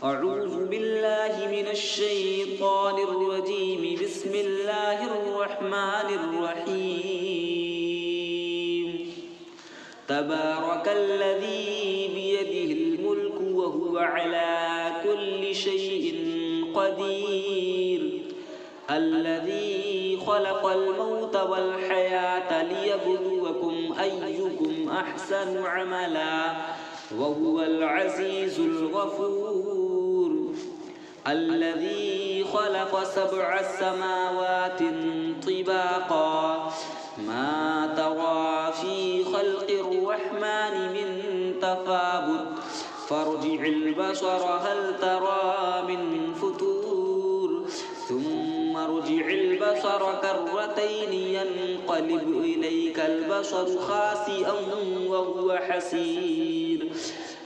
أعوذ بالله من الشيطان الرجيم بسم الله الرحمن الرحيم تبارك الذي بيده الملك وهو على كل شيء قدير الذي خلق الموت والحياة ليبلوكم أيكم أحسن عملا وهو العزيز الغفور الذي خلق 7 سماوات طباقا ما ترى في خلق الرحمن من تفاوت فارجع البصر هل ترى من فتور ثم ارجع البصر كرتين ينقلب إليك البصر خاسئا وهو حسير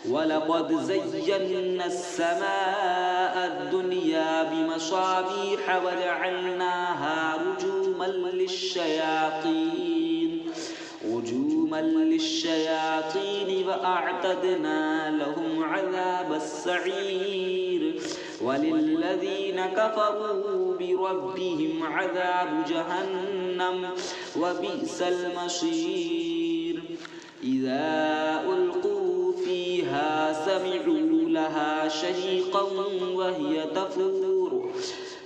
ولقد زينا السماء الدنيا بمصابيح وجعلناها رجوما للشياطين وأعتدنا لهم عذاب السعير وللذين كفروا بربهم عذاب جهنم وبئس المصير إذا ألقوا فيها سمعوا لها شهيقا وهي تفور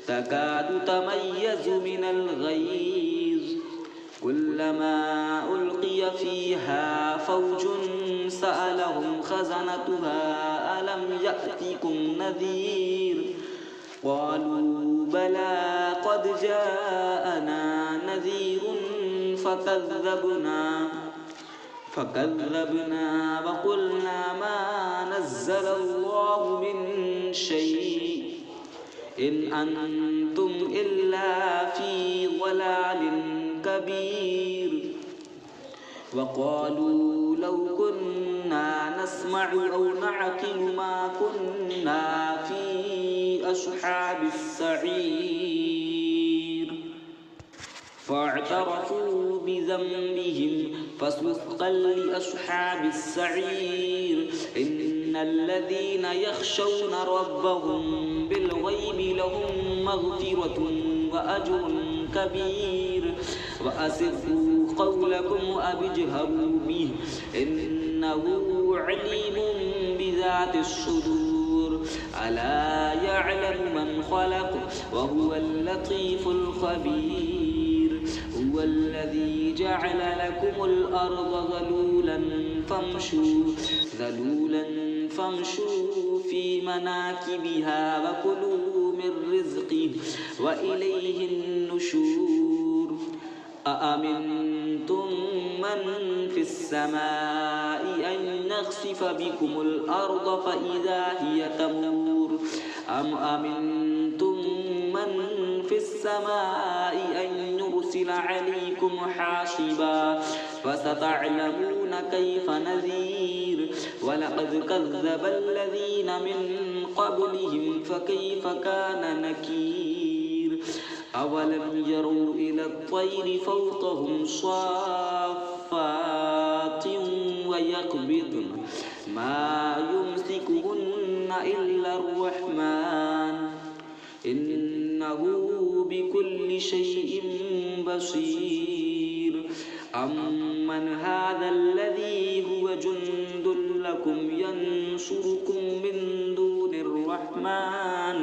تكاد تميز من الغيظ كلما ألقي فيها فوج سألهم خزنتها ألم يأتكم نذير قالوا بلى قد جاءنا نذير فكذبنا وقلنا ما نزل الله من شيء إن أنتم إلا في ضلال كبير وقالوا لو كنا نسمع أو نعقل ما كنا في أصحاب السعير فاعترفوا بذنبهم فسحقا لأصحاب السعير إن الذين يخشون ربهم بالغيب لهم مغفرة وأجر كبير وأسروا قولكم أبجهروا به إنه عليم بذات الصدور ألا يعلم من خلق وهو اللطيف الخبير هو الذي جعل لكم الأرض ذلولا فامشوا في مناكبها وكلوا من رزقه وإليه النشور أأمنتم من في السماء أن يخسف بكم الأرض فإذا هي تمور أم أمنتم من في السماء أن يرسل عليكم حاصبا فستعلمون كيف نذير ولقد كذب الذين من قبلهم فكيف كان نكير أولم يروا إلى الطير فوقهم صافات ويقبضن ما يمسكهن إلا الرحمن إنه بكل شيء بصير أمن هذا الذي هو جند لكم ينصركم من دون الرحمن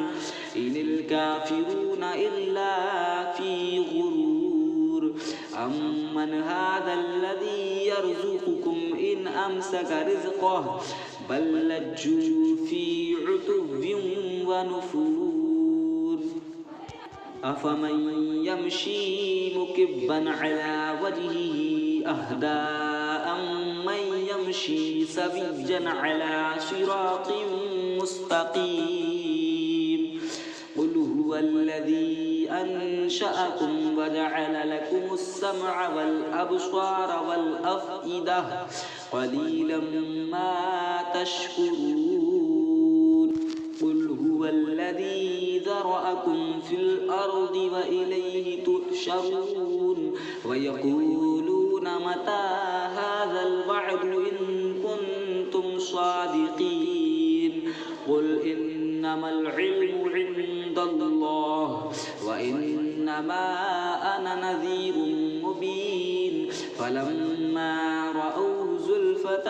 إن الكافرون إلا في غرور أمن هذا الذي يرزقكم إن أمسك رزقه بل لجوا في عتو ونفور أفمن يمشي مكبا على وجهه أهدى أمن يمشي سويا على صراط مستقيم قل هو الذي أنشأكم وجعل لكم السمع والأبصار والأفئدة قليلا ما تشكرون قل هو الذي ذرأكم في الأرض وإليه تحشرون ويقولون متى هذا الوعد إن كنتم صادقين قل إن إنما العلم عند الله وإنما أنا نذير مبين فلما رأوه زلفة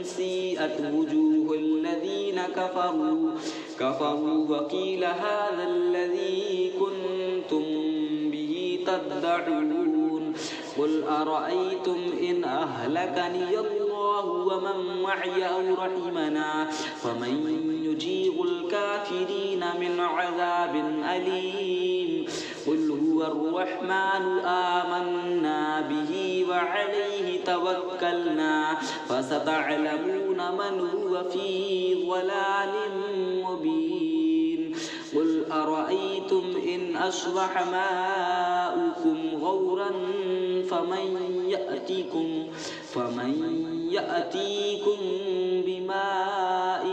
سيئت وجوه الذين كفروا وقيل هذا الذي كنتم به تدعون قل أرأيتم إن أهلكني الله ومن معي أو رحمنا فمن يجير الكافرين من عذاب أليم قل هو الرحمن آمنا به وعليه توكلنا فستعلمون من هو في ضلال مبين قل أرأيتم إن أصبح ماؤكم غورا فمن يأتيكم بماء